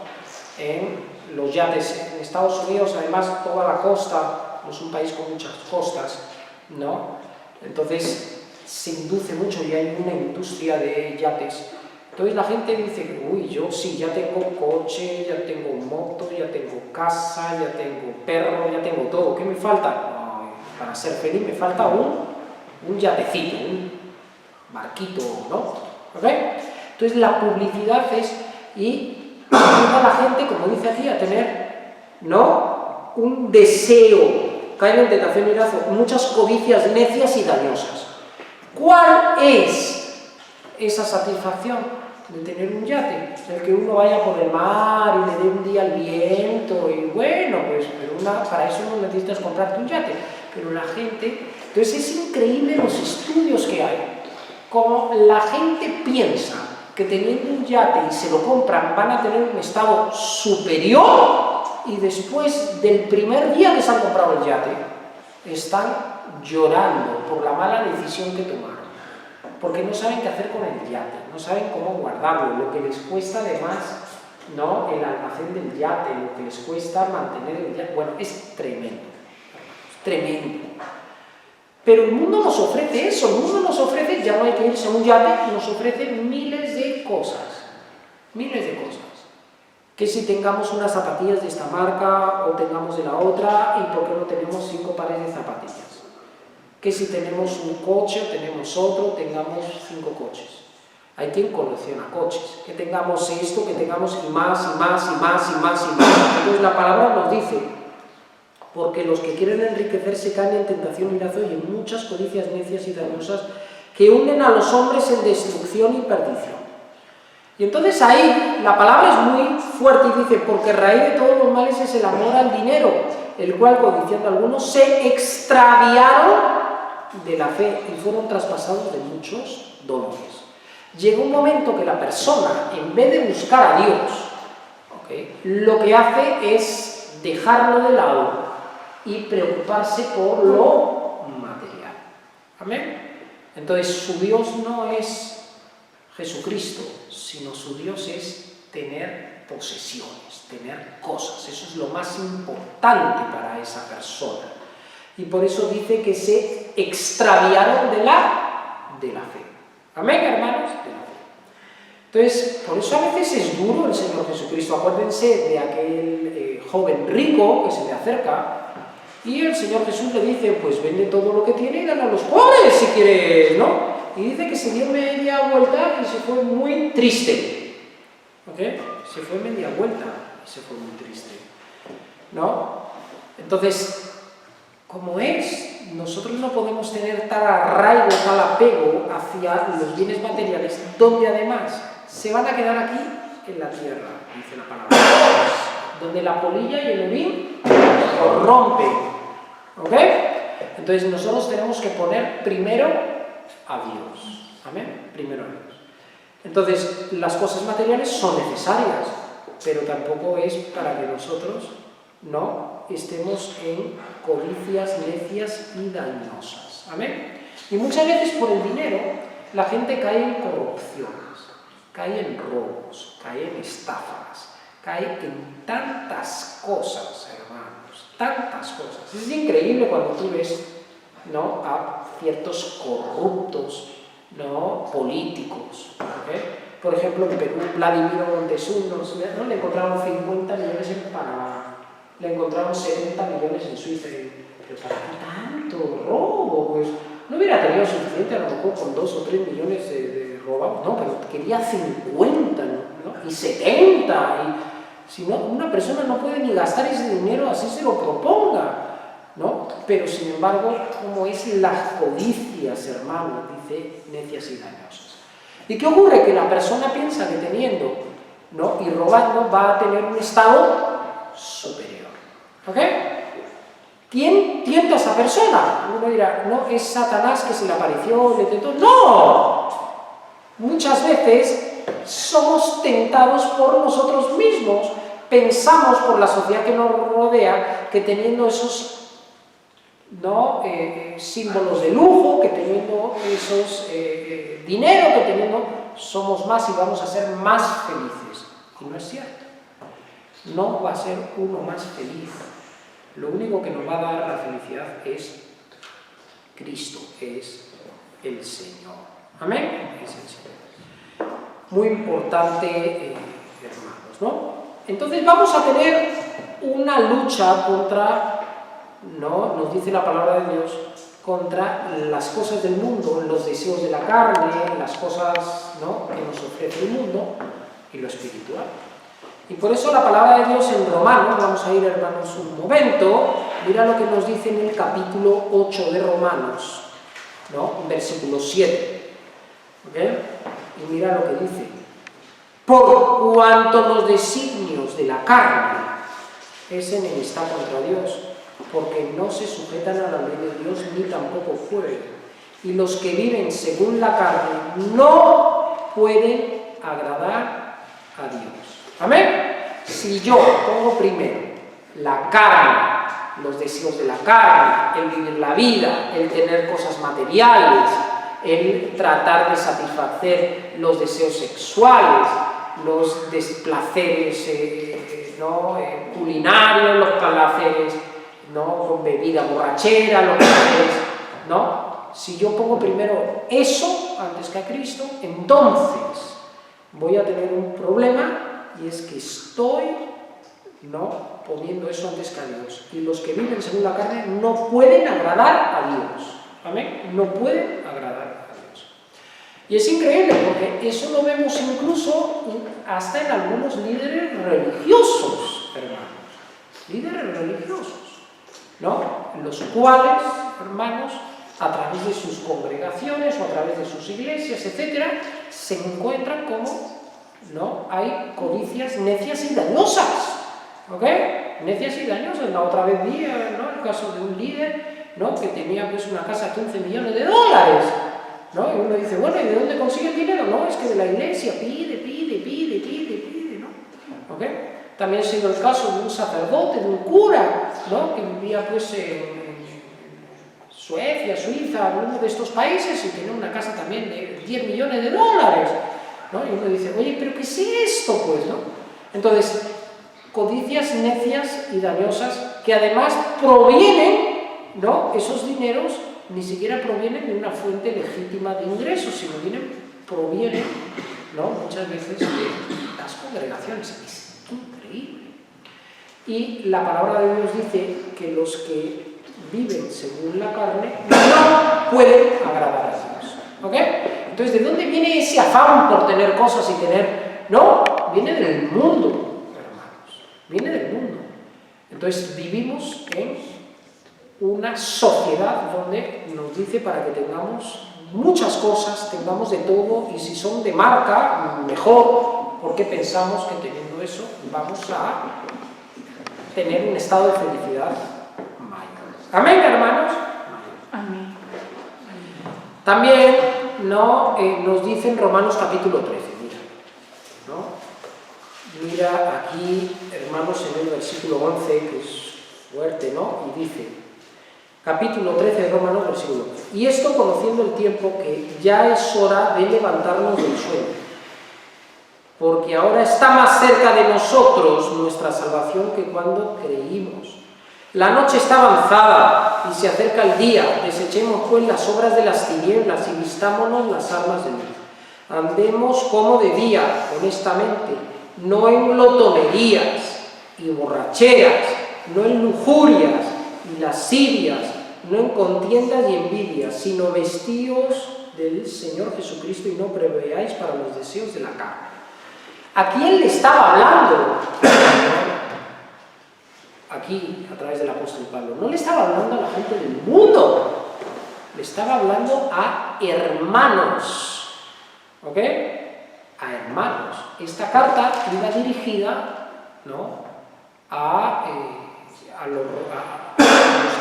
en los yates. En Estados Unidos, además, toda la costa, no es un país con muchas costas, ¿no? Entonces se induce mucho y hay una industria de yates. Entonces la gente dice: uy, yo sí, ya tengo coche, ya tengo moto, ya tengo casa, ya tengo perro, ya tengo todo. ¿Qué me falta? No, para ser feliz me falta un yatecito, un barquito, ¿no? ¿Ok? Entonces la publicidad es, y ayuda a la gente, como dice aquí, a tener, ¿no?, un deseo, caen en tentación y lazo, muchas codicias necias y dañosas. ¿Cuál es esa satisfacción de tener un yate? El que uno vaya por el mar y le dé un día al viento, y bueno, pues pero para eso no necesitas comprarte un yate. Pero la gente... Entonces es increíble los estudios que hay. Como la gente piensa que teniendo un yate y se lo compran van a tener un estado superior, y después del primer día que se han comprado el yate están llorando por la mala decisión que tomaron, porque no saben qué hacer con el yate, no saben cómo guardarlo, lo que les cuesta además, ¿no?, el almacén del yate, lo que les cuesta mantener el yate. Bueno, es tremendo, es tremendo. Pero el mundo nos ofrece eso, el mundo nos ofrece, ya no hay que irse a un yate, nos ofrece miles de cosas, miles de cosas. Que si tengamos unas zapatillas de esta marca o tengamos de la otra, y por qué no tenemos 5 pares de zapatillas. Que si tenemos un coche o tenemos otro, tengamos 5 coches. Hay quien colecciona coches, que tengamos esto, que tengamos y más, y más, y más, y más, y más. Entonces la palabra nos dice: porque los que quieren enriquecerse caen en tentación y lazo y en muchas codicias necias y dañosas, que hunden a los hombres en destrucción y perdición. Y entonces ahí la palabra es muy fuerte y dice: porque raíz de todos los males es el amor al dinero, el cual, codiciando algunos, se extraviaron de la fe y fueron traspasados de muchos dolores. Llega un momento que la persona, en vez de buscar a Dios, ¿okay?, lo que hace es dejarlo de lado y preocuparse por lo material. ¿Amén? Entonces su Dios no es Jesucristo, sino su Dios es tener posesiones, tener cosas. Eso es lo más importante para esa persona. Y por eso dice que se extraviaron de la fe. ¿Amén, hermanos? De la fe. Entonces, por eso a veces es duro el Señor Jesucristo. Acuérdense de aquel joven rico que se le acerca y el Señor Jesús le dice: pues vende todo lo que tiene y dale a los pobres si quieres, ¿no? Y dice que se dio media vuelta y se fue muy triste. ¿Ok? Se fue media vuelta y se fue muy triste, ¿no? Entonces, como es, nosotros no podemos tener tal arraigo, tal apego hacia los bienes materiales, donde además se van a quedar aquí en la tierra, dice la palabra, donde la polilla y el orín corrompen. ¿Ok? Entonces nosotros tenemos que poner primero a Dios. ¿Amén? Primero a Dios. Entonces, las cosas materiales son necesarias, pero tampoco es para que nosotros no estemos en codicias necias y dañosas. ¿Amén? Y muchas veces por el dinero la gente cae en corrupciones, cae en robos, cae en estafas, cae en tantas cosas, hermanos, tantas cosas. Es increíble cuando tú ves, ¿no?, a ciertos corruptos, ¿no?, políticos, ¿okay? Por ejemplo, en Perú, Vladimiro Montesinos, ¿no?, le encontraron 50 millones en Panamá, le encontraron 70 millones en Suiza. Pero ¿para qué tanto robo? Pues no hubiera tenido suficiente a lo mejor con 2 o 3 millones de robados, no, pero quería 50, ¿no?, y 70. Y si no, una persona no puede ni gastar ese dinero así se lo proponga, ¿no? Pero sin embargo, como es las codicias, hermanos, dice, necias y dañosas. ¿Y qué ocurre? Que la persona piensa que teniendo, ¿no?, y robando va a tener un estado superior. ¿Ok? ¿Quién tienta a esa persona? Uno dirá, no, es Satanás que se le apareció, le tentó. ¡No! Muchas veces somos tentados por nosotros mismos. Pensamos por la sociedad que nos rodea que teniendo esos, ¿no?, símbolos de lujo, que teniendo esos dinero, que teniendo, somos más y vamos a ser más felices. Y no es cierto. No va a ser uno más feliz. Lo único que nos va a dar la felicidad es Cristo, es el Señor. ¿Amén? Es el Señor. Muy importante, hermanos, ¿no? Entonces vamos a tener una lucha contra, ¿no?, nos dice la palabra de Dios, contra las cosas del mundo, los deseos de la carne, las cosas, ¿no?, que nos ofrece el mundo y lo espiritual. Y por eso la palabra de Dios en Romanos, vamos a ir, hermanos, un momento, mira lo que nos dice en el capítulo 8 de Romanos, ¿no?, versículo 7. ¿Ok? Y mira lo que dice. Por cuanto los designios de la carne es enemistad contra Dios, porque no se sujetan a la ley de Dios ni tampoco pueden. Y los que viven según la carne no pueden agradar a Dios. ¿Amén? Si yo pongo primero la carne, los deseos de la carne, el vivir la vida, el tener cosas materiales, el tratar de satisfacer los deseos sexuales, los placeres culinarios, los placeres, ¿no?, con bebida borrachera, los placeres, ¿no? Si yo pongo primero eso antes que a Cristo, entonces voy a tener un problema. Y es que estoy, ¿no?, poniendo eso antes que a Dios. Y los que viven según la carne no pueden agradar a Dios. ¿Amén? No pueden agradar a Dios. Y es increíble porque eso lo vemos incluso hasta en algunos líderes religiosos, hermanos. Líderes religiosos, ¿no? Los cuales, hermanos, a través de sus congregaciones o a través de sus iglesias, etcétera, se encuentran como, ¿no?, hay codicias necias y dañosas, ¿ok? Necias y dañosas. La otra vez vi, ¿no?, el caso de un líder, ¿no?, que tenía pues una casa de $15 millones, ¿no? Y uno dice, bueno, ¿y de dónde consigue el dinero? No, es que de la iglesia pide, ¿no? ¿Ok? También ha sido el caso de un sacerdote, de un cura, ¿no?, que vivía pues en Suecia, Suiza, uno de estos países, y tenía una casa también de $10 millones, ¿no? Y uno dice, oye, ¿pero qué es esto, pues, no? Entonces, codicias necias y dañosas que además provienen, ¿no?, esos dineros ni siquiera provienen de una fuente legítima de ingresos, sino provienen, ¿no?, muchas veces de las congregaciones. Es increíble. Y la palabra de Dios dice que los que viven según la carne no pueden agradar a Dios. ¿Ok? Entonces, ¿de dónde viene ese afán por tener cosas y tener? No, viene del mundo, hermanos. Viene del mundo. Entonces, vivimos en una sociedad donde nos dice para que tengamos muchas cosas, tengamos de todo, y si son de marca, mejor, porque pensamos que teniendo eso vamos a tener un estado de felicidad mayor. ¿Amén, hermanos? Amén. También, ¿no?, nos dice en Romanos capítulo 13, mira aquí, hermanos, en el versículo 11, que es fuerte, ¿no? Y dice, capítulo 13 de Romanos, versículo 11. Y esto conociendo el tiempo que ya es hora de levantarnos del sueño, porque ahora está más cerca de nosotros nuestra salvación que cuando creímos. La noche está avanzada y se acerca el día. Desechemos pues las obras de las tinieblas y vistámonos las armas de luz. Andemos como de día, honestamente, no en glotonerías y borracheras, no en lujurias y lascivias, no en contiendas y envidias, sino vestíos del Señor Jesucristo y no preveáis para los deseos de la carne. ¿A quién le estaba hablando? Aquí, a través del apóstol Pablo, no le estaba hablando a la gente del mundo, le estaba hablando a hermanos, ¿ok? A hermanos. Esta carta iba dirigida, ¿no?, a los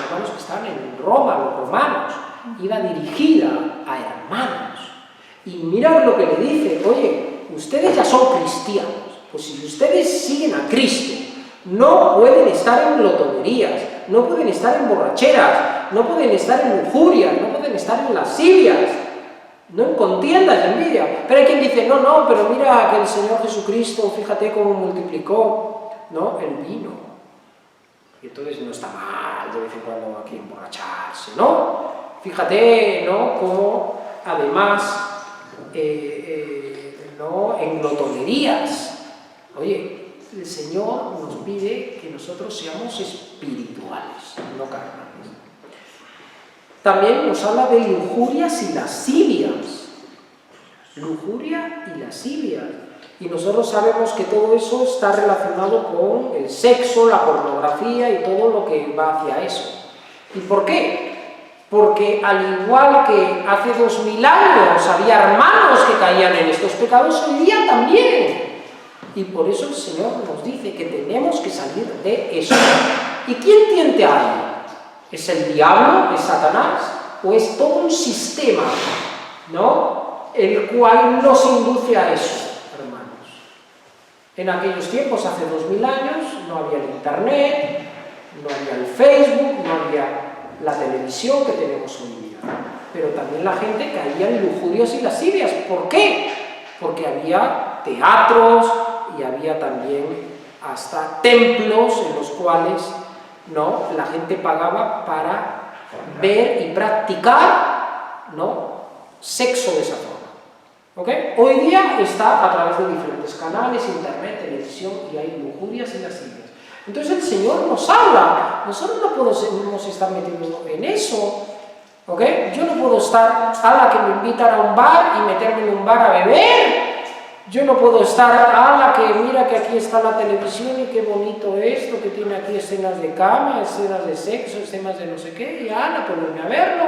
hermanos que estaban en Roma, los romanos, iba dirigida a hermanos. Y mira lo que le dice: oye, ustedes ya son cristianos, pues si ustedes siguen a Cristo, no pueden estar en glotonerías, no pueden estar en borracheras, no pueden estar en lujurias, no pueden estar en lascivias, no en contiendas y envidia. Pero hay quien dice: no, pero mira que el Señor Jesucristo, fíjate cómo multiplicó, ¿no?, el vino. Y entonces no está mal de vez en cuando aquí emborracharse, ¿no? Fíjate, ¿no?, cómo además, ¿no?, en glotonerías. Oye, el Señor nos pide que nosotros seamos espirituales, no carnales. También nos habla de lujurias y lascivias. Lujuria y lascivias. Y nosotros sabemos que todo eso está relacionado con el sexo, la pornografía y todo lo que va hacia eso. ¿Y por qué? Porque al igual que hace 2000 años había hermanos que caían en estos pecados, hoy día también. Y por eso el Señor nos dice que tenemos que salir de eso. ¿Y quién tiente a alguien? ¿Es el diablo? ¿Es Satanás? ¿O es todo un sistema, ¿no?, el cual nos induce a eso, hermanos? En aquellos tiempos, hace 2000 años, no había el internet, no había el Facebook, no había la televisión que tenemos hoy día. Pero también la gente caía en lujurias y lascivias. ¿Por qué? Porque había teatros y había también hasta templos en los cuales, ¿no?, la gente pagaba para ver y practicar, ¿no?, sexo de esa forma. ¿Ok? Hoy día está a través de diferentes canales, internet, televisión, y hay lujurias y lascivias. Entonces el Señor nos habla. Nosotros no podemos estar metidos en eso, ¿ok? Yo no puedo estar a la que me invitan a un bar y meterme en un bar a beber. Yo no puedo estar a la que mira que aquí está la televisión y qué bonito esto, que tiene aquí escenas de cama, escenas de sexo, escenas de no sé qué, y a ponerme a verlo.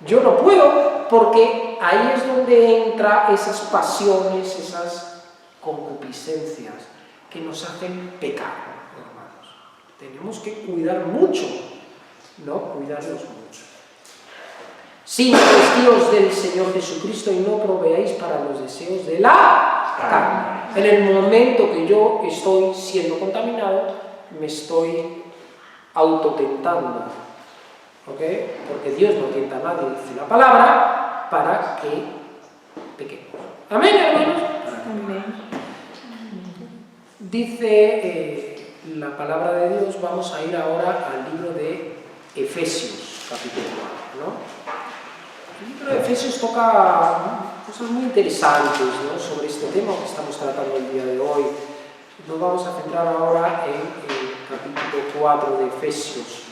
Yo no puedo, porque ahí es donde entran esas pasiones, esas concupiscencias que nos hacen pecar, hermanos. Tenemos que cuidar mucho, ¿no? Cuidarlos mucho. Sin vestidos del Señor Jesucristo y no proveáis para los deseos de la carne. En el momento que yo estoy siendo contaminado, me estoy autotentando, ¿ok? Porque Dios no tienta a nadie, dice la palabra, para que pequemos. ¿Amén, hermanos? Amén. Dice la palabra de Dios. Vamos a ir ahora al libro de Efesios, capítulo 4, ¿no? El libro de Efesios toca cosas muy interesantes, ¿no?, sobre este tema que estamos tratando el día de hoy. Nos vamos a centrar ahora en el capítulo 4 de Efesios,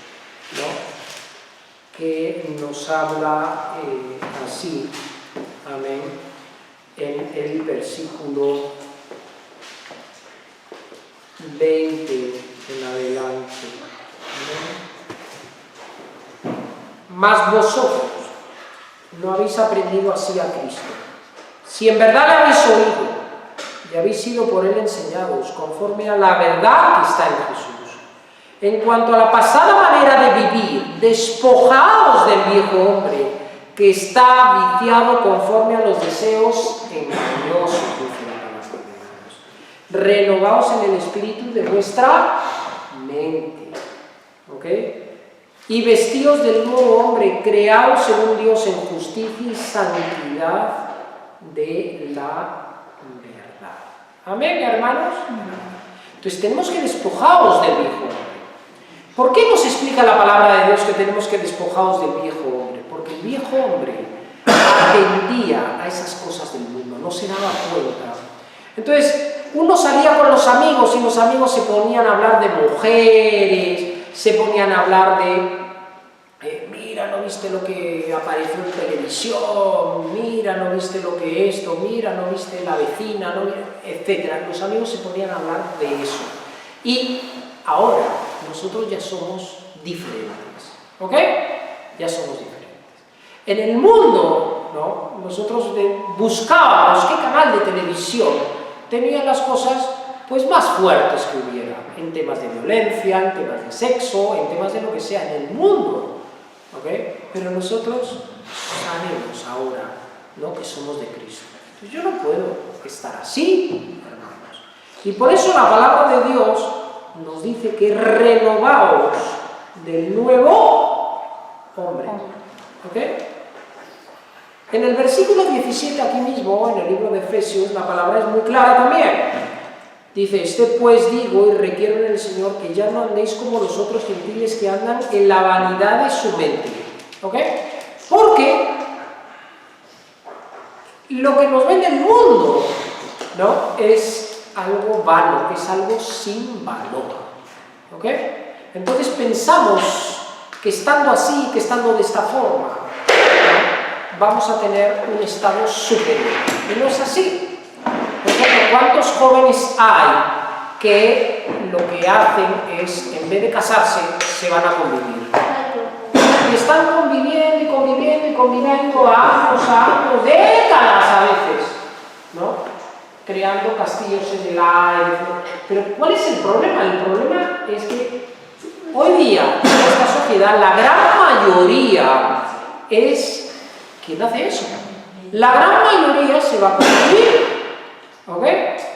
¿no?, que nos habla así, amén, en el versículo 20 en adelante. Mas vosotros no habéis aprendido así a Cristo. Si en verdad le habéis oído y habéis sido por él enseñados conforme a la verdad que está en Jesús. En cuanto a la pasada manera de vivir, despojaos del viejo hombre que está viciado conforme a los deseos engañosos, dice la palabra de Dios. Renovaos en el espíritu de vuestra mente. ¿Ok? y vestíos del nuevo hombre, creados según Dios en justicia y santidad de la verdad. Amén, hermanos. Entonces tenemos que despojaros del viejo hombre. ¿Por qué nos explica la palabra de Dios que tenemos que despojaros del viejo hombre? Porque el viejo hombre atendía a esas cosas del mundo, no se daba cuenta. Entonces, uno salía con los amigos y los amigos se ponían a hablar de mujeres, se ponían a hablar de mira, ¿no viste lo que apareció en televisión? Mira, ¿no viste lo que esto? Mira, ¿no viste la vecina? ¿No? Etcétera. Los amigos se ponían a hablar de eso. Y ahora nosotros ya somos diferentes, ¿ok? Ya somos diferentes. En el mundo, ¿no? Nosotros buscábamos qué canal de televisión tenía las cosas pues más fuertes que hubiera, en temas de violencia, en temas de sexo, en temas de lo que sea, en el mundo, ¿ok? Pero nosotros sabemos ahora, ¿no?, que somos de Cristo. Entonces yo no puedo estar así, hermanos. Y por eso la palabra de Dios nos dice que renovaos del nuevo hombre, ¿ok? En el versículo 17, aquí mismo, en el libro de Efesios, la palabra es muy clara también. Dice, pues digo y requiero en el Señor que ya no andéis como los otros gentiles que andan en la vanidad de su mente. ¿Ok? Porque lo que nos vende el mundo, ¿no?, es algo vano, es algo sin valor. ¿Ok? Entonces pensamos que estando así, que estando de esta forma, ¿no?, vamos a tener un estado superior. Y no es así. Por ejemplo, ¿cuántos jóvenes hay que lo que hacen es, en vez de casarse, se van a convivir? Y están conviviendo y conviviendo y conviviendo años, décadas a veces, ¿no?, creando castillos en el aire. Pero ¿cuál es el problema? El problema es que hoy día, en esta sociedad, la gran mayoría es quien hace eso. La gran mayoría se va a convivir, ¿ok?,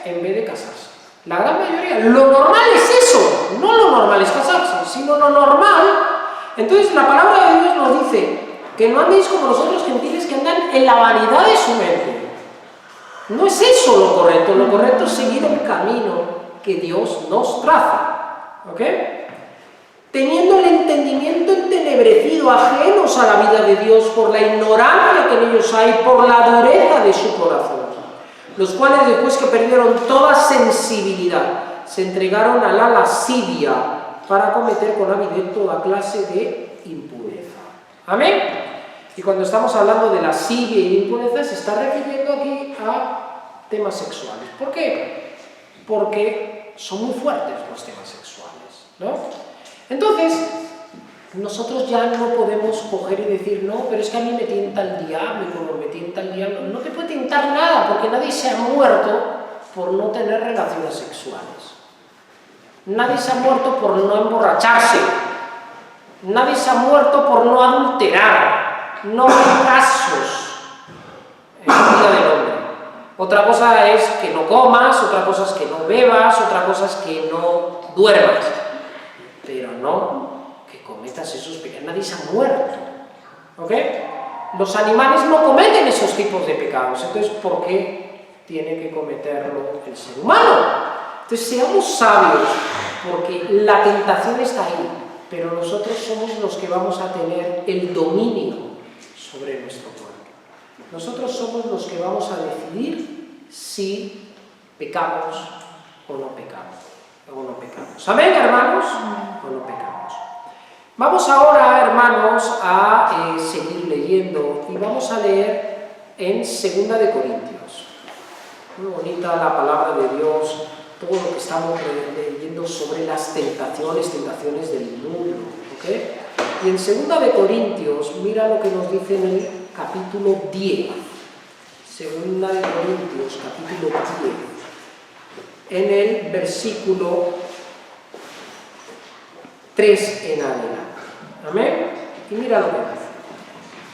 en vez de casarse. La gran mayoría. Lo normal es eso. No lo normal es casarse, sino lo normal. Entonces la palabra de Dios nos dice que no andéis como los otros gentiles que andan en la vanidad de su mente. No es eso lo correcto. Lo correcto es seguir el camino que Dios nos traza, ¿ok? Teniendo el entendimiento entenebrecido, ajenos a la vida de Dios por la ignorancia que en ellos hay, por la dureza de su corazón, los cuales después que perdieron toda sensibilidad, se entregaron a la lascivia para cometer con avidez toda clase de impureza. ¿Amén? Y cuando estamos hablando de lascivia y de impureza, se está refiriendo aquí a temas sexuales. ¿Por qué? Porque son muy fuertes los temas sexuales, ¿no? Entonces, nosotros ya no podemos coger y decir, no, pero es que a mí me tienta el diablo, y como me tienta el diablo, no te puede tentar nada, porque nadie se ha muerto por no tener relaciones sexuales. Nadie se ha muerto por no emborracharse. Nadie se ha muerto por no adulterar. No hay casos en la vida del hombre. Otra cosa es que no comas, otra cosa es que no bebas, otra cosa es que no duermas. Pero no que cometas esos pecados. Nadie se ha muerto. ¿Ok? Los animales no cometen esos tipos de pecados. Entonces, ¿por qué tiene que cometerlo el ser humano? Entonces, seamos sabios, porque la tentación está ahí, pero nosotros somos los que vamos a tener el dominio sobre nuestro cuerpo. Nosotros somos los que vamos a decidir si pecamos o no pecamos. ¿Amén, hermanos? O no pecamos. Vamos ahora, hermanos, a seguir leyendo y vamos a leer en 2 de Corintios. Muy bonita la palabra de Dios, todo lo que estamos leyendo sobre las tentaciones del mundo, ¿ok? Y en 2 de Corintios, mira lo que nos dice en el capítulo 10. 2 de Corintios, capítulo 10. En el versículo 3 en adelante. ¿Amén? Y mira lo que dice.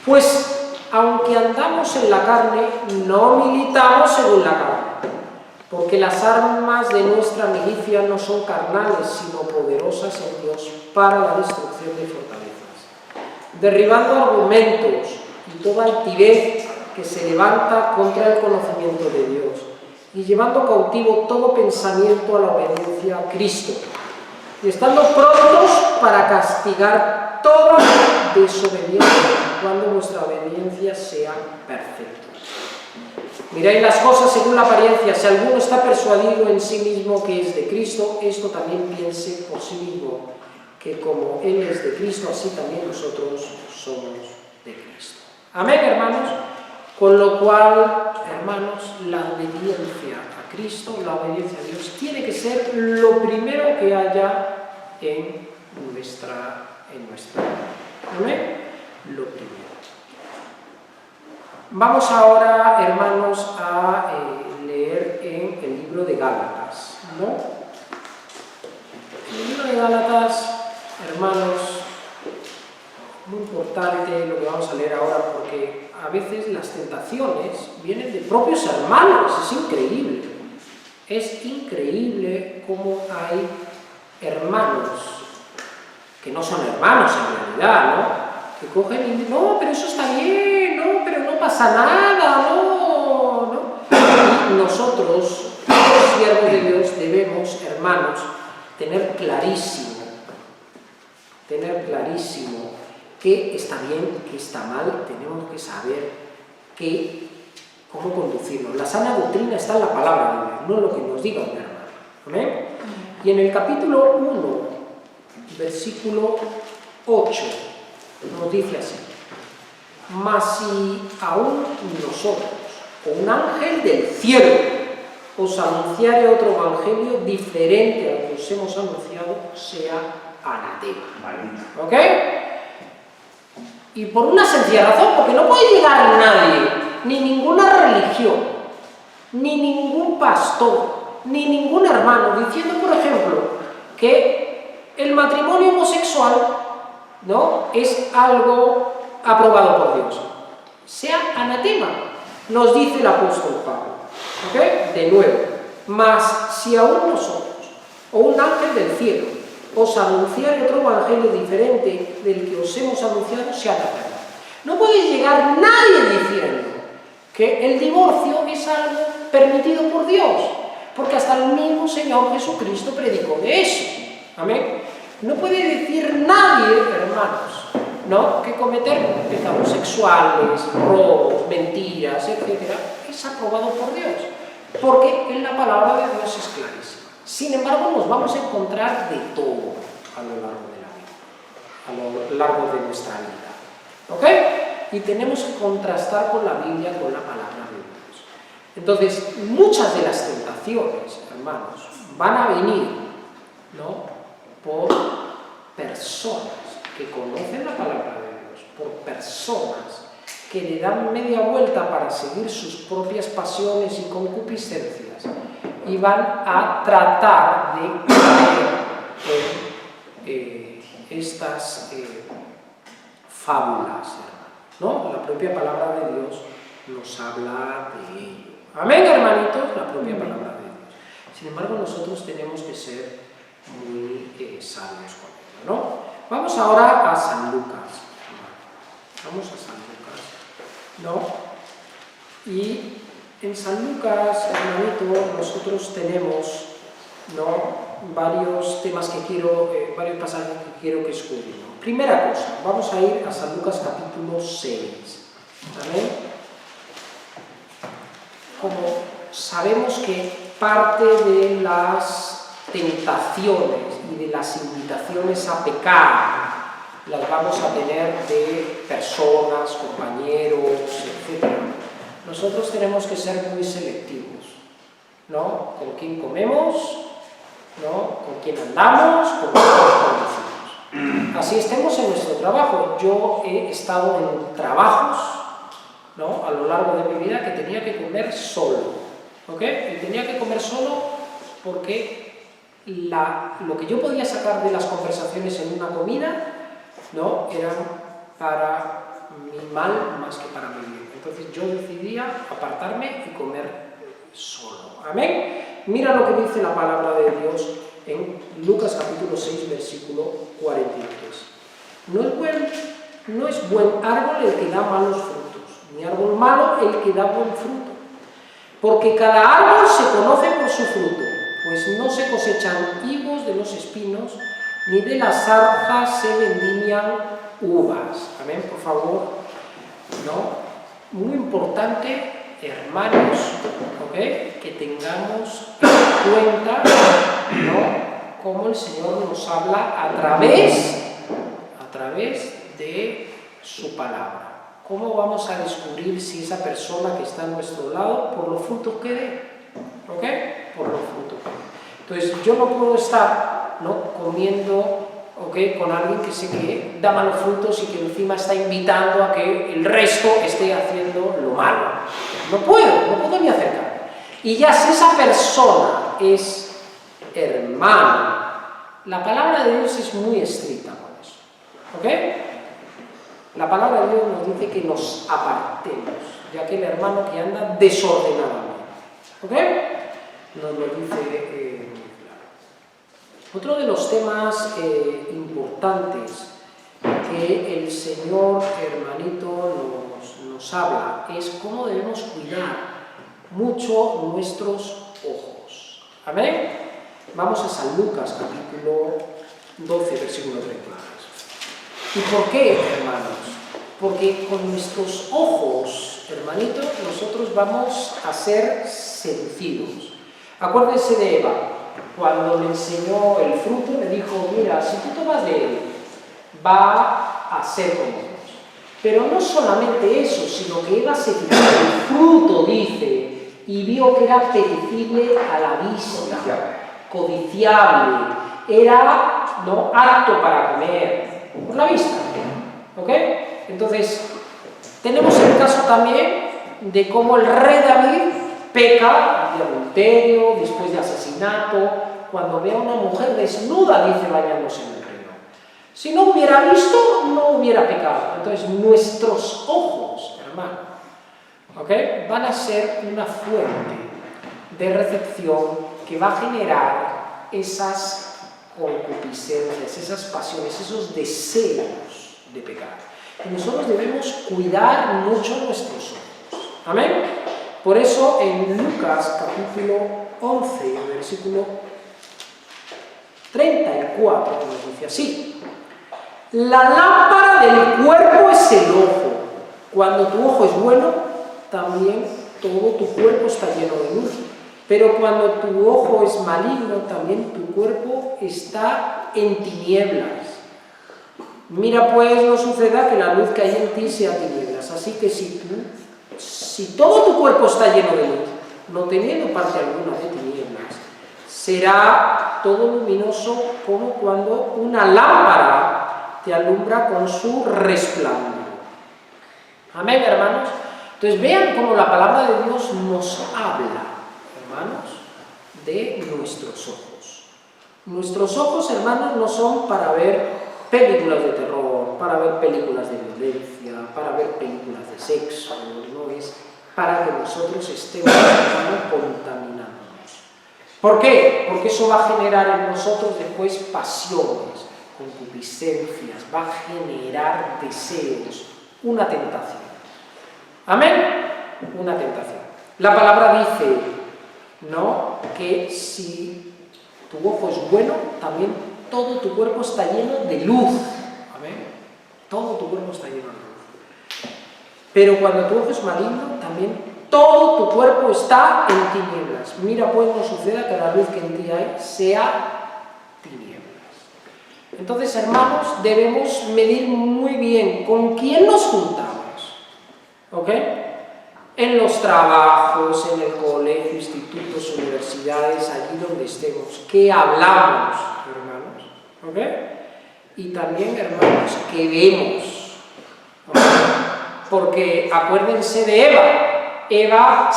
Pues, aunque andamos en la carne, no militamos según la carne. Porque las armas de nuestra milicia no son carnales, sino poderosas en Dios para la destrucción de fortalezas. derribando argumentos y toda altivez que se levanta contra el conocimiento de Dios, y llevando cautivo todo pensamiento a la obediencia a Cristo, y estando prontos para castigar toda desobediencia cuando vuestra obediencia sea perfecta. Miráis las cosas según la apariencia. Si alguno está persuadido en sí mismo que es de Cristo, esto también piense por sí mismo, que como Él es de Cristo, así también nosotros somos de Cristo. Amén, hermanos. Con lo cual, hermanos, la obediencia a Cristo, la obediencia a Dios, tiene que ser lo primero que haya en nuestra vida. Amén. Lo primero. Vamos ahora, hermanos, a leer en el libro de Gálatas, ¿no? En el libro de Gálatas, hermanos, muy importante lo que vamos a leer ahora, porque a veces las tentaciones vienen de propios hermanos. Es increíble cómo hay hermanos que no son hermanos en realidad, ¿no? Que cogen y dicen, no, pero eso está bien, no, pero no pasa nada, no. Y nosotros, los siervos de Dios, debemos, hermanos, tener clarísimo qué está bien, qué está mal. Tenemos que saber cómo conducirnos. La sana doctrina está en la palabra de Dios, no en lo que nos diga un hermano. ¿Amén? Y en el capítulo 1, versículo 8, nos dice así: mas si aún nosotros, o un ángel del cielo, os anunciare otro evangelio diferente al que os hemos anunciado, sea anatema. ¿Ok? Y por una sencilla razón, porque no puede llegar nadie, ni ninguna religión, ni ningún pastor, ni ningún hermano, diciendo, por ejemplo, que el matrimonio homosexual, ¿no?, es algo aprobado por Dios. Sea anatema, nos dice el apóstol Pablo. ¿Ok? De nuevo, mas si aún nosotros, o un ángel del cielo, os anunciare otro evangelio diferente del que os hemos anunciado, sea anatema. No puede llegar nadie diciendo que el divorcio es algo permitido por Dios, porque hasta el mismo Señor Jesucristo predicó de eso. Amén. No puede decir nadie, hermanos, ¿no?, que cometer pecados sexuales, robos, mentiras, etc., es aprobado por Dios, porque en la palabra de Dios es clarísima. Sin embargo, nos vamos a encontrar de todo a lo largo de la vida, a lo largo de nuestra vida. ¿Ok? Y tenemos que contrastar con la Biblia, con la palabra de Dios. Entonces, muchas de las tentaciones, hermanos, van a venir, ¿no?, por personas que conocen la palabra de Dios, por personas que le dan media vuelta para seguir sus propias pasiones y concupiscencias, y van a tratar de creer estas fábulas, ¿no? La propia palabra de Dios nos habla de ello. Amén, hermanitos, la propia palabra de Dios. Sin embargo, nosotros tenemos que ser muy sabios con ello, ¿no? Vamos ahora a San Lucas. Vamos a San Lucas, ¿no? Y en San Lucas, hermanito, nosotros tenemos, ¿no?, varios temas que quiero, varios pasajes que quiero que escudriñemos. Primera cosa, vamos a ir a San Lucas capítulo 6. ¿Amén? Como sabemos que parte de las tentaciones y de las invitaciones a pecar las vamos a tener de personas, compañeros, etc., nosotros tenemos que ser muy selectivos, ¿no?, con quién comemos, ¿no?, con quién andamos, con quién nos conocemos. Así estemos en nuestro trabajo. Yo he estado en trabajos, ¿no?, a lo largo de mi vida, que tenía que comer solo, ¿ok? Y tenía que comer solo porque lo que yo podía sacar de las conversaciones en una comida, ¿no?, eran para mi mal más que para mi bien. Entonces yo decidía apartarme y comer solo. Amén. Mira lo que dice la palabra de Dios en Lucas capítulo 6, versículo 43. No es bueno No es buen árbol el que da malos frutos, ni árbol malo el que da buen fruto. Porque cada árbol se conoce por su fruto, pues no se cosechan higos de los espinos, ni de las zarzas se vendimian uvas. Amén, por favor. ¿No? Muy importante, hermanos, ¿ok?, que tengamos en cuenta, ¿no?, cómo el Señor nos habla a través de su palabra. ¿Cómo vamos a descubrir si esa persona que está a nuestro lado, por los frutos que dé? ¿Ok? Por los frutos que dé. Entonces, yo no puedo estar, ¿no?, comiendo, ¿ok?, con alguien que sé que da malos frutos y que encima está invitando a que el resto esté haciendo lo malo. No puedo ni acercarme. Y ya si esa persona es hermano, la palabra de Dios es muy estricta con eso. ¿Ok? La palabra de Dios nos dice que nos apartemos de aquel hermano que anda desordenadamente. ¿Ok? Nos lo dice muy claro. Otro de los temas importantes que el Señor, hermanito, nos habla es cómo debemos cuidar mucho nuestros ojos. ¿Amén? Vamos a San Lucas, capítulo 12, versículo 33. ¿Y por qué, hermanos? Porque con nuestros ojos, hermanitos, nosotros vamos a ser seducidos. Acuérdense de Eva, cuando le enseñó el fruto, le dijo, mira, si tú tomas de él, va a ser como Dios. Pero no solamente eso, sino que Eva se fijó en el fruto, dice, y vio que era apetecible a la vista, codiciable, era, ¿no?, apto para comer, por la vista. ¿Ok? Entonces, tenemos el caso también de cómo el rey David peca de adulterio, después de asesinato, cuando ve a una mujer desnuda, dice, bañándose en el río. Si no hubiera visto, no hubiera pecado. Entonces, nuestros ojos, hermano, ¿ok?, van a ser una fuente de recepción que va a generar esas concupiscencias, esas pasiones, esos deseos de pecar. Y nosotros debemos cuidar mucho nuestros ojos. ¿Amén? Por eso en Lucas capítulo 11, versículo 34, nos dice así: la lámpara del cuerpo es el ojo. Cuando tu ojo es bueno, también todo tu cuerpo está lleno de luz. Pero cuando tu ojo es maligno, también tu cuerpo está en tinieblas. Mira pues, no suceda que la luz que hay en ti sea tinieblas. Así que si todo tu cuerpo está lleno de luz, no teniendo parte alguna de tinieblas, será todo luminoso como cuando una lámpara te alumbra con su resplandor. Amén, hermanos. Entonces vean cómo la palabra de Dios nos habla, hermanos, de nuestros ojos. Nuestros ojos, hermanos, no son para ver películas de terror, para ver películas de violencia, para ver películas de sexo, no es para que nosotros estemos, hermanos, contaminándonos. ¿Por qué? Porque eso va a generar en nosotros después pasiones, concupiscencias, va a generar deseos, una tentación. ¿Amén? Una tentación. La palabra dice, ¿no?, que si tu ojo es bueno, también todo tu cuerpo está lleno de luz. Amén. Todo tu cuerpo está lleno de luz. Pero cuando tu ojo es maligno, también todo tu cuerpo está en tinieblas. Mira pues, no suceda que la luz que en ti hay sea tinieblas. Entonces, hermanos, debemos medir muy bien con quién nos juntamos. ¿Ok? En los trabajos, en el colegio, institutos, universidades, allí donde estemos. ¿Qué hablamos, hermanos? ¿Ok? Y también, hermanos, ¿qué vemos? ¿Ok? Porque acuérdense de Eva. Eva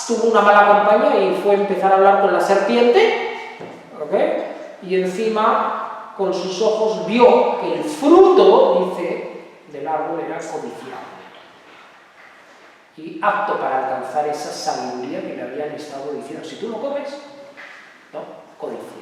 tuvo una mala compañía y fue a empezar a hablar con la serpiente. ¿Ok? Y encima, con sus ojos, vio que el fruto, dice, del árbol era codiciable y apto para alcanzar esa sabiduría que le habían estado diciendo. Si tú no comes, no, codiciable.